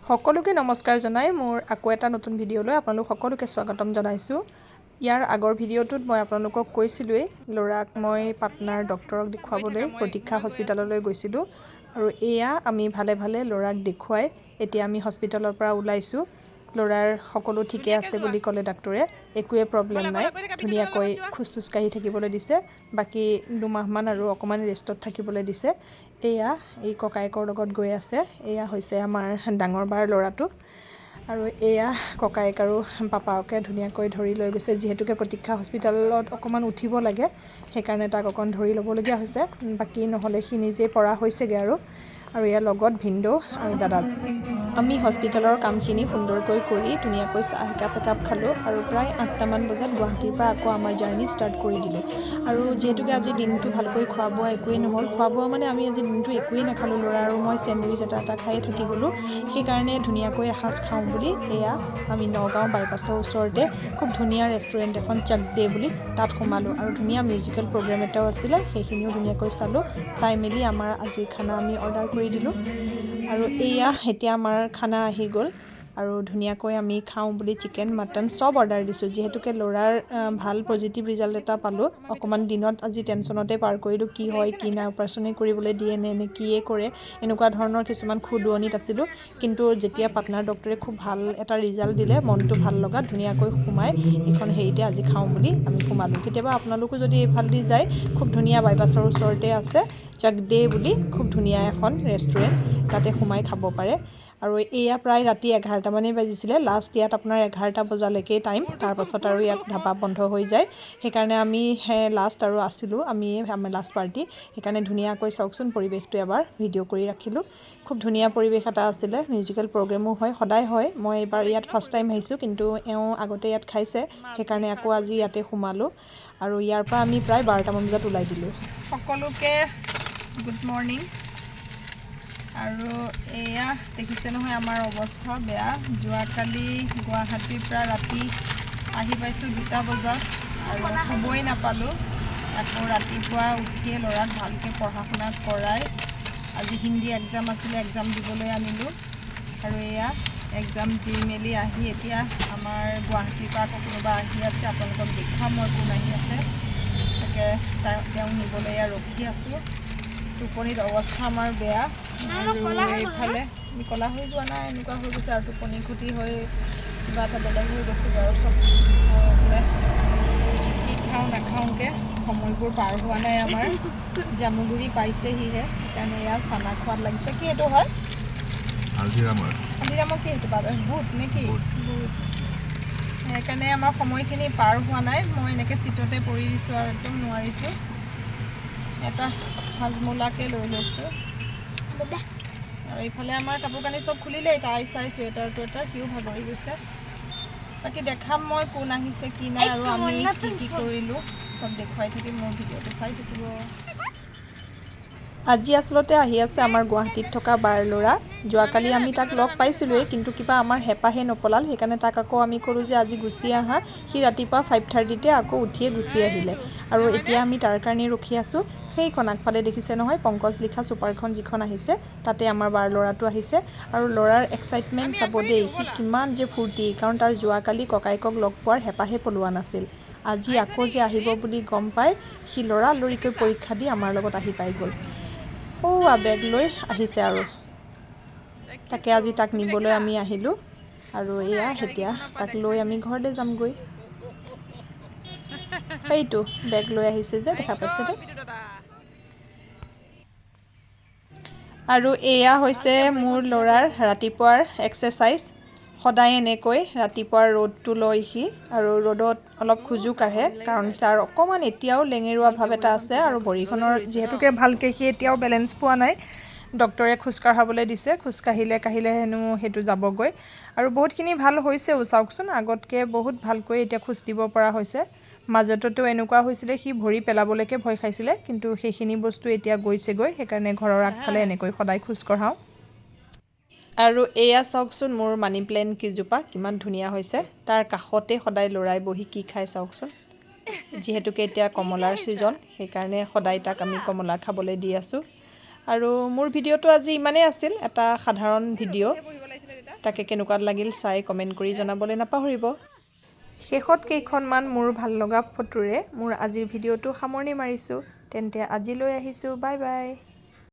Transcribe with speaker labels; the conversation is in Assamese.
Speaker 1: সকলোকে নমস্কাৰ জনাই মোৰ আকৌ এটা নতুন ভিডিঅ'লৈ আপোনালোক সকলোকে স্বাগতম জনাইছোঁ। ইয়াৰ আগৰ ভিডিঅ'টোত মই আপোনালোকক কৈছিলোৱেই ল'ৰাক মই পাটনাৰ ডক্টৰক দেখুৱাবলৈ প্ৰতীক্ষা হস্পিটাললৈ গৈছিলোঁ আৰু এয়া আমি ভালে ভালে ল'ৰাক দেখুৱাই এতিয়া আমি হস্পিটালৰ পৰা ওলাইছোঁ। ল'ৰাৰ সকলো ঠিকে আছে বুলি ক'লে ডাক্তৰে, একোৱে প্ৰব্লেম নাই, ধুনীয়াকৈ খোজ কাঢ়ি থাকিবলৈ দিছে, বাকী 2 মাহমান আৰু অকণমান ৰেষ্টত থাকিবলৈ দিছে। এয়া এই ককায়েকৰ লগত গৈ আছে, এয়া হৈছে আমাৰ ডাঙৰ বাৰ ল'ৰাটো আৰু এয়া ককায়েক আৰু পাপাকে ধুনীয়াকৈ ধৰি লৈ গৈছে, যিহেতুকে প্ৰতীক্ষা হস্পিটালত অকণমান উঠিব লাগে সেইকাৰণে তাক অকণ ধৰি ল'বলগীয়া হৈছে, বাকী নহ'লে সি নিজেই পৰা হৈছেগৈ আৰু ইয়াৰ লগত ভিনদেউ আৰু দাদা। আমি হস্পিটালৰ কামখিনি সুন্দৰকৈ কৰি ধুনীয়াকৈ চাহ একাপ খালোঁ আৰু প্ৰায় 8টামান বজাত গুৱাহাটীৰ পৰা আকৌ আমাৰ জাৰ্ণি ষ্টাৰ্ট কৰি দিলোঁ। আৰু যিহেতুকে আজি দিনটো ভালকৈ খোৱা বোৱা একোৱেই নহ'ল, খোৱা বোৱা মানে আমি আজি দিনটো একোৱেই নাখালোঁ, ল'ৰা আৰু মই চেণ্ডউইচ এটা খায়ে থাকি গ'লোঁ। সেইকাৰণে ধুনীয়াকৈ এসাঁজ খাওঁ বুলি এয়া আমি নগাঁও বাইপাছৰ ওচৰতে খুব ধুনীয়া ৰেষ্টুৰেণ্ট এখন চাক দে বুলি তাত সোমালোঁ আৰু ধুনীয়া মিউজিকেল প্ৰগ্ৰেম এটাও আছিলে, সেইখিনিও ধুনীয়াকৈ চালোঁ। চাই মেলি আমাৰ আজিৰ খানা আমি অৰ্ডাৰ কৰি দিলোঁ আৰু এয়া এতিয়া আমাৰ খানা আহি গ'ল আৰু ধুনীয়াকৈ আমি খাওঁ বুলি চিকেন মাটন চব অৰ্ডাৰ দিছোঁ, যিহেতুকে ল'ৰাৰ ভাল পজিটিভ ৰিজাল্ট এটা পালোঁ। অকণমান দিনত আজি টেনশ্যনতে পাৰ কৰিলোঁ, কি হয় কি নাই, অপাৰেশ্যনেই কৰিবলৈ দিয়ে নে কিয়ে কৰে, এনেকুৱা ধৰণৰ কিছুমান খুদুৱনিত আছিলোঁ। কিন্তু যেতিয়া পাটনাৰ ডক্টৰে খুব ভাল এটা ৰিজাল্ট দিলে, মনটো ভাল লগাত ধুনীয়াকৈ সোমাই এইখন হেৰিতে আজি খাওঁ বুলি আমি সোমালোঁ। কেতিয়াবা আপোনালোকো যদি এইফালেদি যায়, খুব ধুনীয়া বাইপাছৰ ওচৰতে আছে চাক দে বুলি, খুব ধুনীয়া এখন ৰেষ্টুৰেণ্ট, তাতে সোমাই খাব পাৰে। আৰু এয়া প্ৰায় ৰাতি 11টামানেই বাজিছিলে, লাষ্ট ইয়াত আপোনাৰ 11টা বজালৈকে টাইম, তাৰপাছত আৰু ইয়াত ধাবা বন্ধ হৈ যায়, সেইকাৰণে আমি লাষ্ট আৰু আছিলোঁ, আমি লাষ্ট পাৰ্টি, সেইকাৰণে ধুনীয়াকৈ চাওকচোন পৰিৱেশটো এবাৰ ভিডিঅ' কৰি ৰাখিলোঁ। খুব ধুনীয়া পৰিৱেশ এটা আছিলে, মিউজিকেল প্ৰগ্ৰেমো হয়, সদায় হয়, মই এইবাৰ ইয়াত ফাৰ্ষ্ট টাইম আহিছোঁ, কিন্তু এওঁ আগতে ইয়াত খাইছে সেইকাৰণে আকৌ আজি ইয়াতে সোমালোঁ আৰু ইয়াৰ পৰা আমি প্ৰায় 12টামান বজাত ওলাই দিলোঁ। সকলোকে গুড মৰ্ণিং। আৰু এয়া দেখিছে নহয় আমাৰ অৱস্থা বেয়া, যোৱাকালি গুৱাহাটীৰ পৰা ৰাতি আহি পাইছোঁ 2টা বজাত আৰু শুবই নাপালোঁ। আকৌ ৰাতিপুৱা উঠিয়ে ল'ৰাক ভালকৈ পঢ়া শুনা কৰাই আজি হিন্দী এক্সাম আছিলে, এক্সাম দিবলৈ আনিলোঁ আৰু এয়া এক্সাম দি মেলি আহি এতিয়া আমাৰ গুৱাহাটীৰ পৰা আকৌ কোনোবা আহি আছে, আপোনালোকক দেখুৱাম মই কোন আহি আছে, তাকে তেওঁ নিবলৈ এয়া ৰখি আছোঁ। টোপনিত অৱস্থা আমাৰ বেয়া আৰু এইফালে আমি ক'লা হৈ যোৱা নাই, এনেকুৱা হৈ গৈছে আৰু টোপনি ক্ষতি হৈ কিবা এটা বেলেগ হৈ গৈছোঁ আৰু চব কি খাওঁ নাখাওঁকৈ সময়বোৰ পাৰ হোৱা নাই আমাৰ। জামুগুৰি পাইছেহিহে, সেইকাৰণে ইয়াত চানা খোৱাত লাগিছে। কি এইটো হয় হালদিৰামৰ কি সেইটো পাব বুট নে কি? বুট। সেইকাৰণে আমাৰ সময়খিনি পাৰ হোৱা নাই, মই এনেকৈ চিটতে পৰি দিছোঁ আৰু একদম নোৱাৰিছোঁ। এটা হাজমোলাকে লৈ লৈছোঁ আৰু এইফালে আমাৰ কাপোৰ কানি চব খুলিলেই, টাই চাই চুৱেটাৰ টুৱেটাৰ, সিও ভাগৰি গৈছে। বাকী দেখাম মই কোন আহিছে কি নাই আৰু আমি কি কৰিলোঁ চব দেখুৱাই থাকিম, মোৰ ভিডিঅ'টো চাই থাকিব। আজি আচলতে আহি আছে আমাৰ গুৱাহাটীত থকা বাৰ ল'ৰা। যোৱাকালি আমি তাক লগ পাইছিলোঁৱেই, কিন্তু কিবা আমাৰ হেঁপাহে নপলাল, সেইকাৰণে তাক আকৌ আমি ক'লোঁ যে আজি গুচি আহা। সি ৰাতিপুৱা 5:30তে আকৌ উঠিয়ে গুচি আহিলে আৰু এতিয়া আমি তাৰ কাৰণেই ৰখি আছোঁ। সেইখন আগফালে দেখিছে নহয় পংকজ লিখা ছুপাৰখন যিখন আহিছে, তাতে আমাৰ বাৰ ল'ৰাটো আহিছে আৰু ল'ৰাৰ এক্সাইটমেণ্ট চাব দেই, সি কিমান যে ফূৰ্তি, কাৰণ তাৰ যোৱাকালি ককায়েকক লগ পোৱাৰ হেঁপাহে পলোৱা নাছিল। আজি আকৌ যে আহিব বুলি গম পাই সি লৰালৰিকৈ পৰীক্ষা দি আমাৰ লগত আহি পাই গ'ল। বেগ লৈ আহিছে আৰু তাকে আজি তাক নিবলৈ আমি আহিলোঁ আৰু এয়া এতিয়া তাক লৈ আমি ঘৰলৈ যামগৈ। সেইটো বেগ লৈ আহিছে যে দেখা পাইছে দে। আৰু এয়া হৈছে মোৰ ল'ৰাৰ ৰাতিপুৱাৰ এক্সাৰচাইজ, সদায় এনেকৈ ৰাতিপুৱাৰ ৰ'দটো লয় সি আৰু ৰ'দত অলপ খোজো কাঢ়ে, কাৰণ তাৰ অকণমান এতিয়াও লেঙেৰুৱা ভাৱ এটা আছে আৰু ভৰিখনৰ যিহেতুকে ভালকৈ সি এতিয়াও বেলেঞ্চ পোৱা নাই। ডক্টৰে খোজ কাঢ়াবলৈ দিছে, খোজ কাঢ়িলে হেনো সেইটো যাবগৈ আৰু বহুতখিনি ভাল হৈছেও, চাওকচোন আগতকৈ বহুত ভালকৈ এতিয়া খোজ দিব পৰা হৈছে। মাজতেতো এনেকুৱা হৈছিলে সি ভৰি পেলাবলৈকে ভয় খাইছিলে, কিন্তু সেইখিনি বস্তু এতিয়া গৈছেগৈ, সেইকাৰণে ঘৰৰ আগফালে এনেকৈ সদায় খোজ কঢ়াওঁ। আৰু এয়া চাওকচোন মোৰ মানি প্লেণ্ট কেইজোপা কিমান ধুনীয়া হৈছে, তাৰ কাষতে সদায় ল'ৰাই বহি কি খাই চাওকচোন। যিহেতুকে এতিয়া কমলাৰ ছিজন, সেইকাৰণে সদায় তাক আমি কমলা খাবলৈ দি আছোঁ। আৰু মোৰ ভিডিঅ'টো আজি ইমানেই আছিল, এটা সাধাৰণ ভিডিঅ'। তাকে কেনেকুৱা লাগিল চাই কমেণ্ট কৰি জনাবলৈ নাপাহৰিব। শেষত কেইখনমান মোৰ ভাল লগা ফটোৰে মোৰ আজিৰ ভিডিঅ'টো সামৰণি মাৰিছোঁ। তেন্তে আজিলৈ আহিছোঁ, বাই বাই।